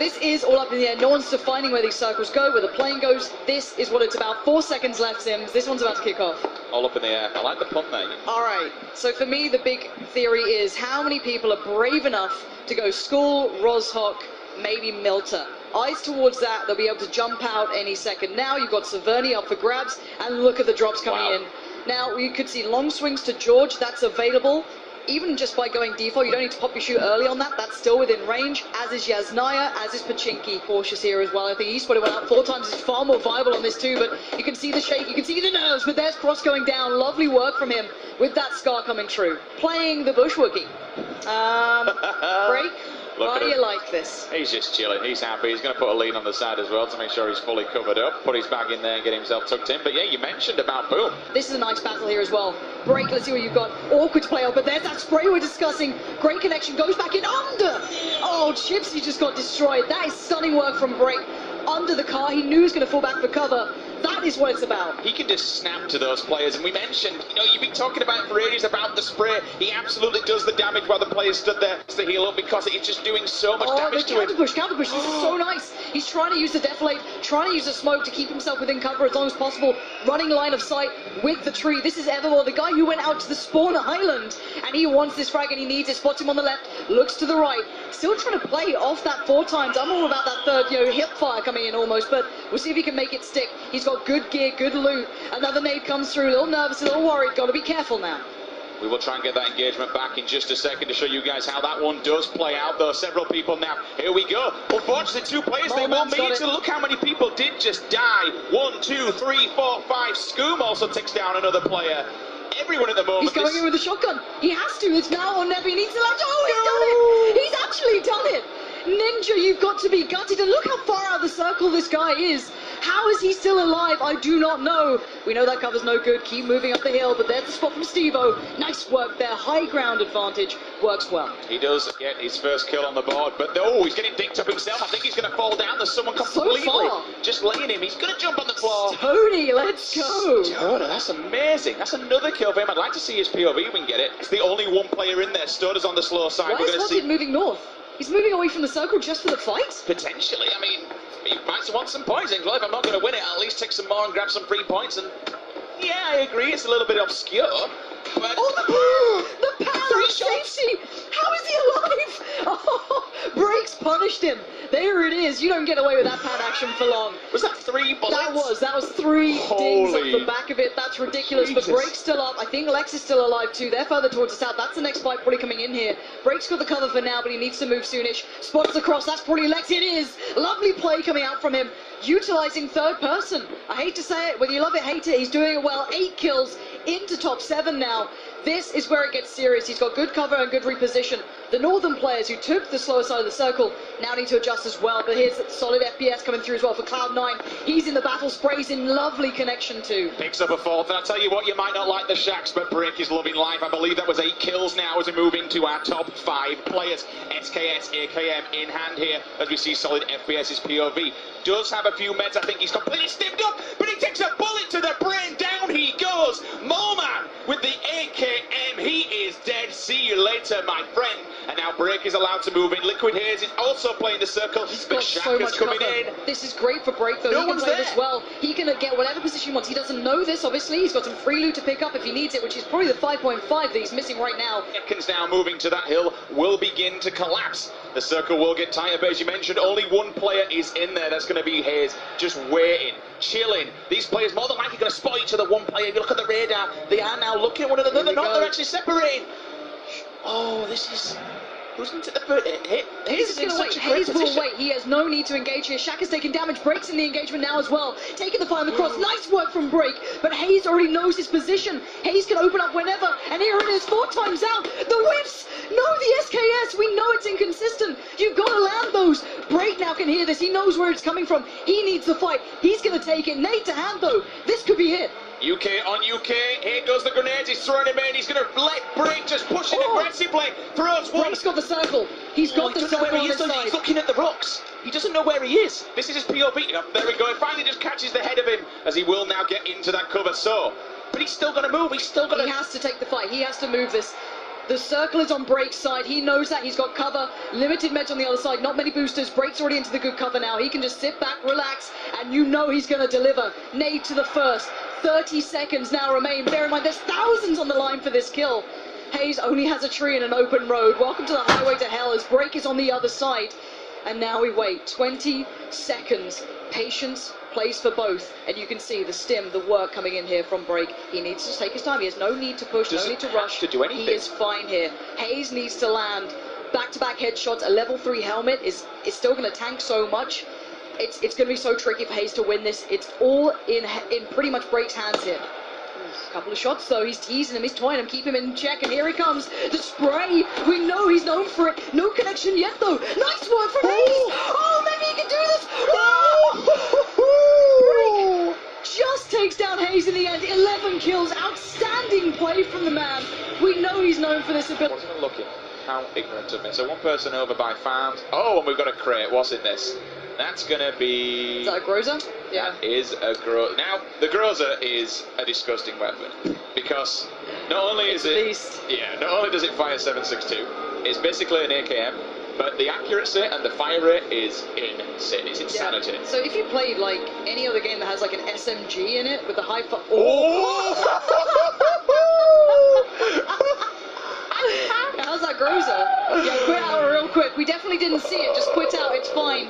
this is all up in the air. No one's defining where these circles go, where the plane goes. This is what it's about. 4 seconds left, Sims. This one's about to kick off. All up in the air. I like the punt there. All right. So for me, the big theory is how many people are brave enough to go Skull, Rozhok, maybe Milter. Eyes towards that. They'll be able to jump out any second. Now you've got Saverni up for grabs, and look at the drops coming in. Now you could see long swings to George. That's available. Even just by going default, you don't need to pop your shoe early on that. That's still within range, as is Yasnaya, as is Pachinki. Cautious here as well. I think Eastwood went out 4 times. It's far more viable on this too, but you can see the shake, you can see the nerves, but there's Cross going down. Lovely work from him with that scar coming true. Playing the Bushwookie. Break. Why do you like this? He's just chilling. He's happy. He's going to put a lead on the side as well to make sure he's fully covered up. Put his bag in there and get himself tucked in. But yeah, you mentioned about Boom. This is a nice battle here as well. Break, let's see what you've got. Awkward to play out, but there's that spray we're discussing. Great connection, goes back in under. Oh, Chipsy just got destroyed. That is stunning work from Break. Under the car, he knew he was going to fall back for cover. That is what it's about. He can just snap to those players, and we mentioned, you know, you've been talking about for ages about the spray. He absolutely does the damage while the players stood there to heal up because it's just doing so much damage to him. Counter push, this is so nice. He's trying to use the deflate, trying to use the smoke to keep himself within cover as long as possible. Running line of sight with the tree. This is Evermore, the guy who went out to the spawn island, and he wants this frag and he needs it. Spots him on the left, looks to the right. Still trying to play off that 4 times. I'm all about that third, hip fire coming in almost, but we'll see if he can make it stick. He's got good gear, good loot. Another nade comes through, a little nervous, a little worried. Got to be careful now. We will try and get that engagement back in just a second to show you guys how that one does play out, though. Several people now. Here we go. Unfortunately, 2 players, they won't meet. So look how many people did just die. 1, 2, 3, 4, 5. Scoom also takes down another player. Everyone at the moment. He's going in with a shotgun. He has to. It's now on Nebby. He needs to launch. Oh, he's done it. He's actually done it. Ninja, you've got to be gutted. And look how far out of the circle this guy is. How is he still alive? I do not know. We know that cover's no good. Keep moving up the hill, but there's the spot from Steve-O. Nice work there. High ground advantage. Works well. He does get his first kill on the board, but he's getting dinked up himself. I think he's going to fall down. There's someone completely just laying him. He's going to jump on the floor. Tony, let's go. Stoda, that's amazing. That's another kill for him. I'd like to see his POV if we can get it. It's the only one player in there. Stoda's on the slow side. Why is Spotted moving north? He's moving away from the circle just for the fight? Potentially. I mean, he might want some points in life. I'm not going to win it. I'll at least take some more and grab some free points. And yeah, I agree. It's a little bit obscure. But the power of safety! How is he alive? Oh, Breaks punished him. There it is. You don't get away with that pad action for long. Was that 3 bullets? That was 3 dings off the back of it. That's ridiculous. Jesus. But Break's still up. I think Lex is still alive too. They're further towards the south. That's the next fight probably coming in here. Break's got the cover for now, but he needs to move soonish. Spots the cross. That's probably Lex. It is. Lovely play coming out from him. Utilizing third person. I hate to say it, whether you love it, hate it, he's doing it well. 8 kills into top 7 now. This is where it gets serious. He's got good cover and good reposition. The northern players who took the slower side of the circle now need to adjust as well. But here's solid FPS coming through as well for Cloud9. He's in the battle, sprays in, lovely connection too. Picks up a 4th, and I'll tell you what, you might not like the Shacks, but Break is loving life. I believe that was 8 kills now as we move into our top 5 players. SKS, AKM in hand here as we see solid FPS's POV. Does have a few meds. I think he's completely stiffed up, but he takes a bullet to the brain. Down he goes. Moman with the AKM. He is dead. See you later, my friend. And now Break is allowed to move in. Liquid Haze is also playing the circle. He's got so much coming in. This is great for Break, though. He can play this well. He can get whatever position he wants. He doesn't know this, obviously. He's got some free loot to pick up if he needs it, which is probably the 5.5 that he's missing right now. Seconds now moving to that hill will begin to collapse. The circle will get tighter, but as you mentioned, only one player is in there. That's going to be Haze, just waiting, chilling. These players more than likely going to spot each other. One player, if you look at the radar, they are now looking at one another. They're not, they're actually separating. Oh, this is... Who's going to take the first hit? Hayes is going to wait. Hayes will wait. He has no need to engage here. Shaq is taking damage. Breaks in the engagement now as well. Taking the fight on the cross. Nice work from Break. But Hayes already knows his position. Hayes can open up whenever. And here it is. 4 times out. The whiffs. No, the SKS. We know it's inconsistent. You've got to land those. Break now can hear this. He knows where it's coming from. He needs the fight. He's going to take it. Nade to hand though. This could be it. UK on UK, here goes the grenades, he's throwing him in, he's going to let Break just push it aggressively, throws one. Break's got the circle, he's got the circle on his side. He's looking at the rocks, he doesn't know where he is. This is his POV, there we go, he finally just catches the head of him, as he will now get into that cover, but he's still going to move, he's still going to... He has to take the fight, he has to move this. The circle is on Break's side. He knows that. He's got cover. Limited meds on the other side. Not many boosters. Break's already into the good cover now. He can just sit back, relax, and you know he's going to deliver. Nade to the first. 30 seconds now remain. Bear in mind, there's thousands on the line for this kill. Hayes only has a tree and an open road. Welcome to the highway to hell as Break is on the other side. And now we wait 20 seconds. Patience plays for both. And you can see the stim, the work coming in here from Break. He needs to take his time. He has no need to push, no need to rush. To do anything. He is fine here. Hayes needs to land back-to-back headshots. A level 3 helmet is still going to tank so much. It's going to be so tricky for Hayes to win this. It's all in pretty much Break's hands here. A couple of shots though, he's teasing him, he's toying him, keep him in check, and here he comes, the spray, we know he's known for it, no connection yet though, nice work from Hayes, oh maybe he can do this, oh! Break just takes down Hayes in the end, 11 kills, outstanding play from the man, we know he's known for this ability. Wasn't looking, how ignorant of me, so one person over by farms, oh and we've got a crate, what's in this? That's going to be... Is that a Groza? Yeah. That is a Groza. Now, the Groza is a disgusting weapon. Because not only is it... Yeah, not only does it fire 7.62, it's basically an AKM, but the accuracy and the fire rate is insane. It's insanity. Yeah. So if you played, like, any other game that has, like, an SMG in it with the high... How's that Groza? Yeah, quit out real quick. We definitely didn't see it. Just quit out. It's fine.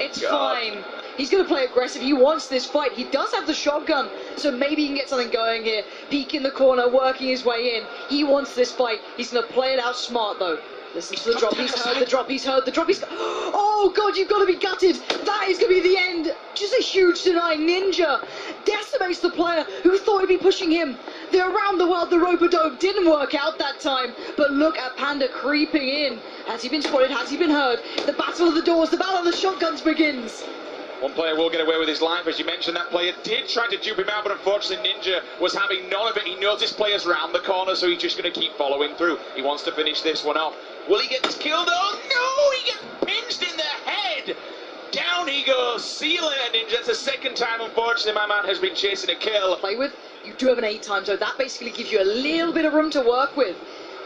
It's fine. He's going to play aggressive. He wants this fight. He does have the shotgun, so maybe he can get something going here. Peek in the corner, working his way in. He wants this fight. He's going to play it out smart, though. Listen to the drop. He's heard the drop. He's heard the drop. Oh, God, you've got to be gutted. That is going to be the end. Just a huge deny. Ninja decimates the player who thought he'd be pushing him. The around the world, the rope-a-dope didn't work out that time. But look at Panda creeping in. Has he been spotted? Has he been heard? The battle of the doors, the battle of the shotguns begins. One player will get away with his life, as you mentioned. That player did try to dupe him out, but unfortunately Ninja was having none of it. He knows his player's round the corner, so he's just going to keep following through. He wants to finish this one off. Will he get this kill though? No! He gets pinched in the head! Down he goes. See you later, Ninja. It's the second time, unfortunately, my man has been chasing a kill. Play with. You do have an 8 times, so that basically gives you a little bit of room to work with.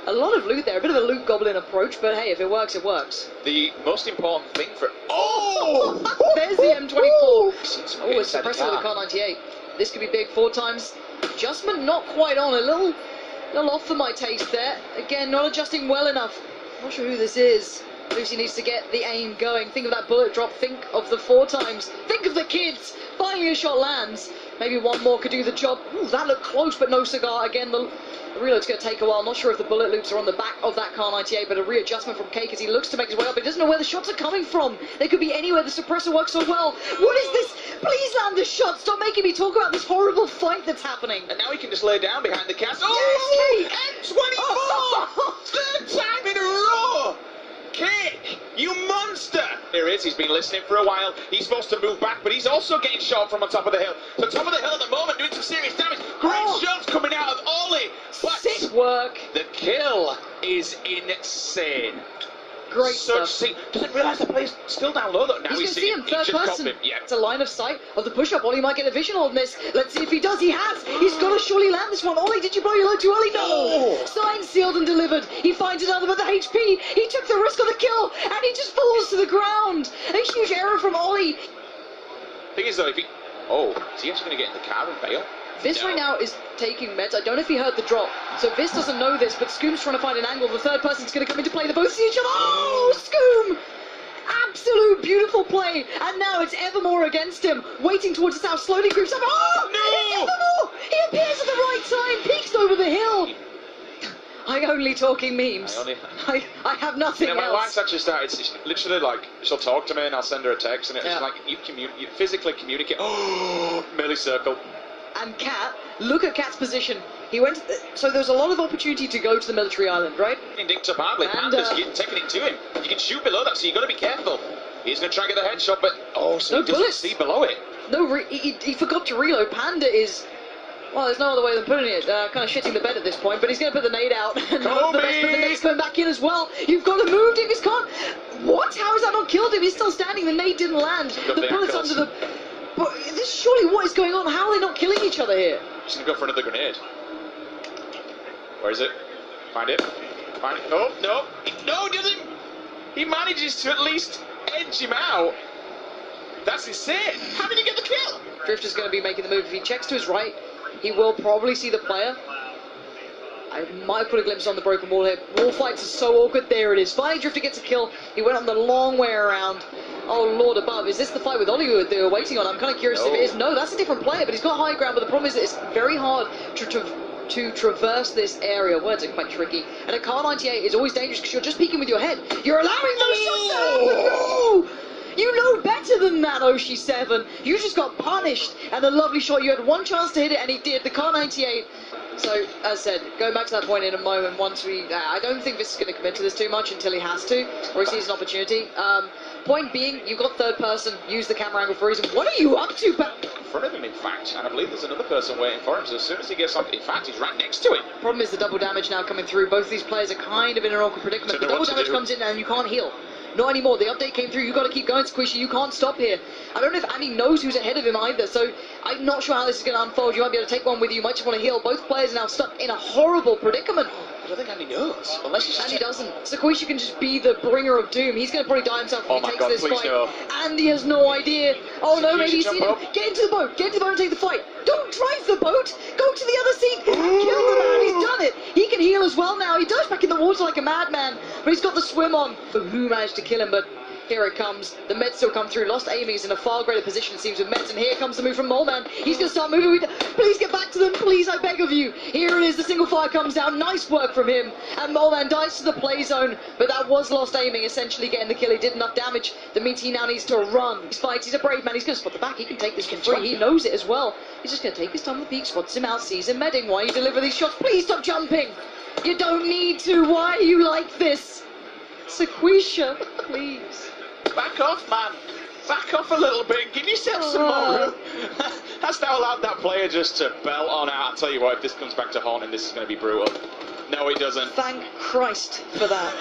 A lot of loot there, a bit of a loot goblin approach, but hey, if it works, it works. The most important thing for... Oh! There's the M24. Oh, it's suppressor with the Kar98. This could be big 4 times. Adjustment not quite on, a little off for my taste there. Again, not adjusting well enough. Not sure who this is. Lucy needs to get the aim going. Think of that bullet drop. Think of the 4 times. Think of the kids. Finally a shot lands. Maybe one more could do the job. Ooh, that looked close, but no cigar. Again, the reload's going to take a while. Not sure if the bullet loops are on the back of that Kar98, but a readjustment from Cake as he looks to make his way up. He doesn't know where the shots are coming from. They could be anywhere. The suppressor works so well. What is this? Please land the shot. Stop making me talk about this horrible fight that's happening. And now he can just lay down behind the castle. Oh, M24! Third time in a row! Cake, you monster! There he is, he's been listening for a while. He's supposed to move back, but he's also getting shot from on top of the hill. So top of the hill at the moment, doing some serious damage. Great shots coming out of Ollie. But sick work. The kill is insane. Great stuff. Doesn't realise the player's still down low though. Now he's going to see him He third just got person. him. Yeah. It's a line of sight of the push-up. Ollie might get a vision on this. Let's see if he does. He has. He's got to surely land this one. Ollie, did you blow your load too early? No. Signed, sealed, and delivered. He finds another, but the HP. He took the risk of the kill, and he just falls to the ground. A huge error from Ollie. Thing is though, if he... Oh, is he actually going to get in the car and bail? Vis right now is taking meds. I don't know if he heard the drop. So Vis doesn't know this, but Scoom's trying to find an angle. The third person's going to come into play. They both see each other. Oh, Scoom! Absolute beautiful play. And now it's Evermore against him. Waiting towards the south, slowly creeps up. Oh, no! It's Evermore! He appears at the right time. Peeks over the hill. I only talking memes. I have nothing else. My wife's actually started, it's literally like, she'll talk to me and I'll send her a text and it's like, you physically communicate. Oh, millisecond. And Cat, look at Cat's position. He went, so there was a lot of opportunity to go to the military island, right? He dinked up hardly. Panda's taking it to him. You can shoot below that, so you've got to be careful. He's going to try and get the headshot, but so no he doesn't see below it. No, he forgot to reload. Panda is, well, there's no other way than putting it. Kind of shitting the bed at this point, but he's going to put the nade out. And hope the best, but the nade's coming back in as well. You've got to move, Dingus can't. What? How has that not killed him? He's still standing. The nade didn't land. The bullet's under the. But this surely what is going on? How are they not killing each other here? Just gonna go for another grenade. Where is it? Find it. Oh, no. No, he doesn't. He manages to at least edge him out. That's insane. How did he get the kill? Drifter's going to be making the move. If he checks to his right, he will probably see the player. I might put a glimpse on the broken wall here. Wall fights are so awkward. There it is. Finally, Drifter gets a kill. He went on the long way around. Oh, Lord above. Is this the fight with Ollie who they were waiting on? I'm kind of curious if it is. No, that's a different player, but he's got high ground. But the problem is that it's very hard to traverse this area. Words are quite tricky. And a car 98 is always dangerous because you're just peeking with your head. You're allowing those shots down, but no! You know better than that, Oshi 7. You just got punished. And a lovely shot. You had one chance to hit it, and he did. The car 98. So, as I said, going back to that point in a moment, once we... I don't think this is going to commit to this too much until he has to, or he sees an opportunity. Point being, you've got third person, use the camera angle for a reason. What are you up to, in front of him, in fact, and I believe there's another person waiting for him, so as soon as he gets something, in fact, he's right next to him. Problem is the double damage now coming through. Both of these players are kind of in an awkward predicament. The double damage comes in and you can't heal. Not anymore. The update came through. You've got to keep going, Squishy. You can't stop here. I don't know if Andy knows who's ahead of him either, so I'm not sure how this is going to unfold. You might be able to take one with you. You might just want to heal. Both players are now stuck in a horrible predicament. I don't think Andy knows, unless he's Andy doesn't. Squishy can just be the bringer of doom. He's going to probably die himself if he takes this fight. No. Andy has no idea. Oh no, maybe he's seen him. Get into the boat. Get into the boat and take the fight. Don't drive the boat. Go to the other seat. Kill the man. He's done it. He can heal as well now. He dives back in the water like a madman, but he's got the swim on. Who managed to kill him? But here it comes. The Meds still come through. Lost aiming is in a far greater position, it seems, with Meds. And here comes the move from Moleman. He's going to start moving. Please get back to them. Please, I beg of you. Here it is. The single fire comes down. Nice work from him. And Moleman dies to the play zone. But that was lost aiming, essentially getting the kill. He did enough damage. That means he now needs to run. He fights. He's a brave man. He's going to spot the back. He can take this for free. He knows it as well. He's just going to take his time on the peak. Spots him out. Sees him medding. Why you deliver these shots? Please stop jumping. You don't need to. Why are you like this? Sequisha, please. Back off, man. Back off a little bit. Give yourself some more room. Has now allowed that player just to belt on out. I'll tell you what, if this comes back to haunting, this is going to be brutal. No, it doesn't. Thank Christ for that.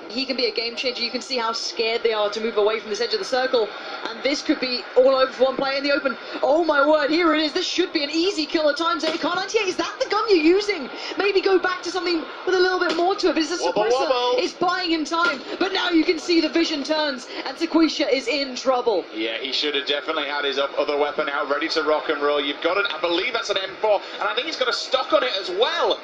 He can be a game changer. You can see how scared they are to move away from this edge of the circle. And this could be all over for one player in the open. Oh my word, here it is. This should be an easy kill at times. Car 98, is that the gun you're using? Maybe go back to something with a little bit more to it. But it's a suppressor. It's buying him time. But now you can see the vision turns and Sequisha is in trouble. Yeah, he should have definitely had his other weapon out, ready to rock and roll. You've got it. I believe that's an M4. And I think he's got a stock on it as well.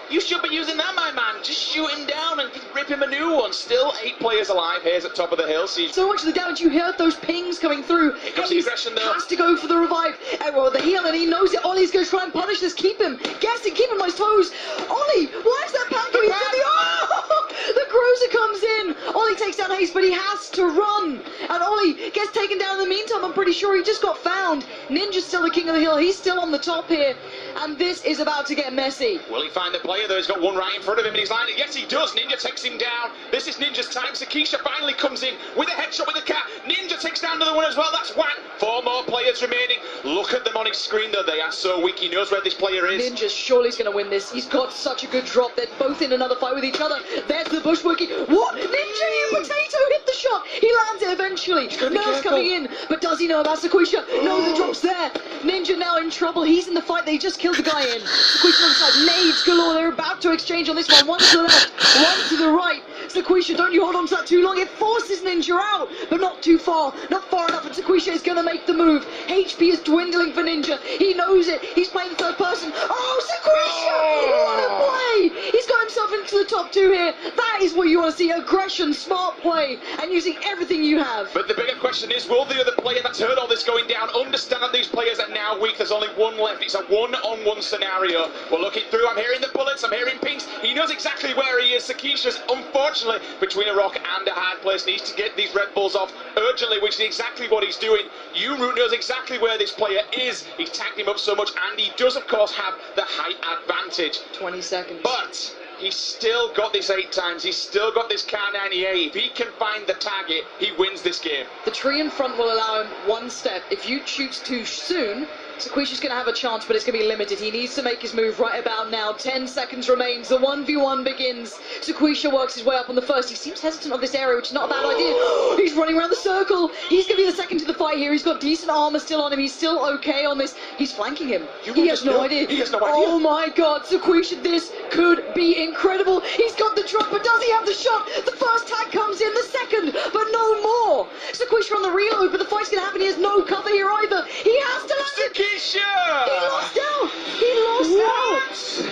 You should be using that, my man. Just shoot him down and rip him a new one. Still 8 players alive. Here's at top of the hill. So much of the damage, you heard those pings coming through. Here comes the aggression though. Has to go for the revive. Well, the heal, and he knows it. Ollie's going to try and punish this. Keep him guessing. Keep him on his toes. Ollie, why is that pan going to the... Oh! The cruiser comes in. Ollie takes down Haste, but he has to run. And Ollie gets taken down in the meantime. I'm pretty sure he just got found. Ninja's still the king of the hill. He's still on the top here. And this is about to get messy. Will he find the player though? He's got one right in front of him and he's lining. Yes, he does. Ninja takes him down. This is Ninja's time. Sequisha finally comes in with a headshot with the cat. Ninja takes down another one as well. That's one. 4 more players remaining. Look at them on his screen though. They are so weak. He knows where this player is. Ninja surely is going to win this. He's got such a good drop. They're both in another fight with each other. There's the bushworking. What? Ninja, you potato, hit the shot. He lands it eventually. Nerves coming in. But does he know about Sequisha? No, the drop's there. Ninja now in trouble. He's in the fight. They just killed the guy in. Sequisha on the side. Nades galore. They're about to exchange on this one. One to the left, one to the right. Sequisha, don't you hold on to that too long. It forces Ninja out, but not too far. Not far enough, and Sequisha is going to make the move. HP is dwindling for Ninja. He knows it. He's playing the third person. Oh, Sequisha! What a play! He's got himself into the top 2 here. That is what you want to see. Aggression, smart play, and using everything you have. But the bigger question is, will the other player that's heard all this going down understand that these players are now weak? There's only one left. It's a one-on-one scenario. We're looking through. I'm hearing the bullets. I'm hearing pings. He knows exactly where he is. Sequisha's, unfortunately, between a rock and a hard place, needs to get these Red Bulls off urgently, which is exactly what he's doing. Root knows exactly where this player is. He's tagged him up so much, and he does, of course, have the height advantage. 20 seconds. But he's still got this 8 times. He's still got this car 98. If he can find the target, he wins this game. The tree in front will allow him one step. If you shoot too soon, So Quisha's going to have a chance, but it's going to be limited. He needs to make his move right about now. 10 seconds remains. The 1v1 begins. So Quisha works his way up on the first. He seems hesitant on this area, which is not a bad idea. He's running around the circle. He's going to be the second to the fight here. He's got decent armor still on him. He's still okay on this. He's flanking him. He has no idea. He has no idea. Oh my god, so Quisha, this could be incredible. He's got the drop, but does he have the shot? The first tag comes in, the second, but no more. So Quisha on the reload, but the fight's going to happen. He has no cover here either. He has to land it. Quisha! He lost out! He lost out!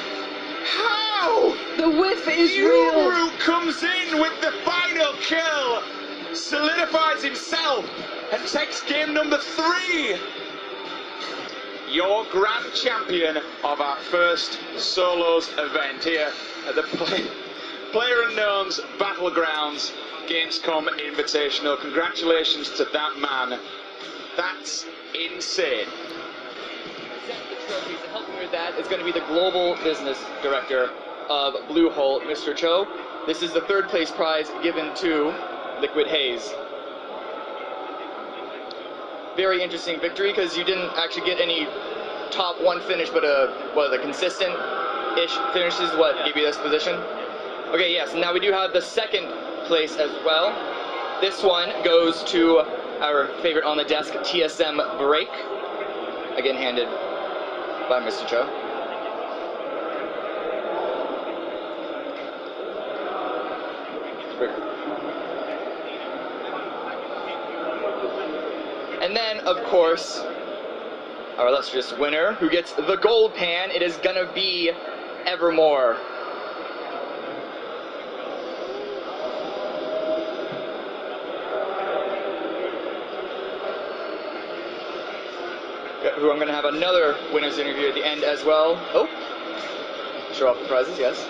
How? The whiff is real. Yuru comes in with the final kill, solidifies himself, and takes game number 3. Your grand champion of our first solos event here at the Player Unknown's Battlegrounds Gamescom Invitational. Congratulations to that man. That's insane. To help me with that is going to be the Global Business Director of Bluehole, Mr. Cho. This is the 3rd place prize given to Liquid Haze. Very interesting victory because you didn't actually get any top 1 finish, but a consistent-ish finish is what gave you this position. Okay, yes, now we do have the 2nd place as well. This one goes to our favorite on the desk, TSM Break. Again, handed by Mr. Cho. And then, of course, our illustrious winner, who gets the gold pan, it is gonna be Evermore. Who I'm going to have another winner's interview at the end as well. Oh, show off the prizes, yes.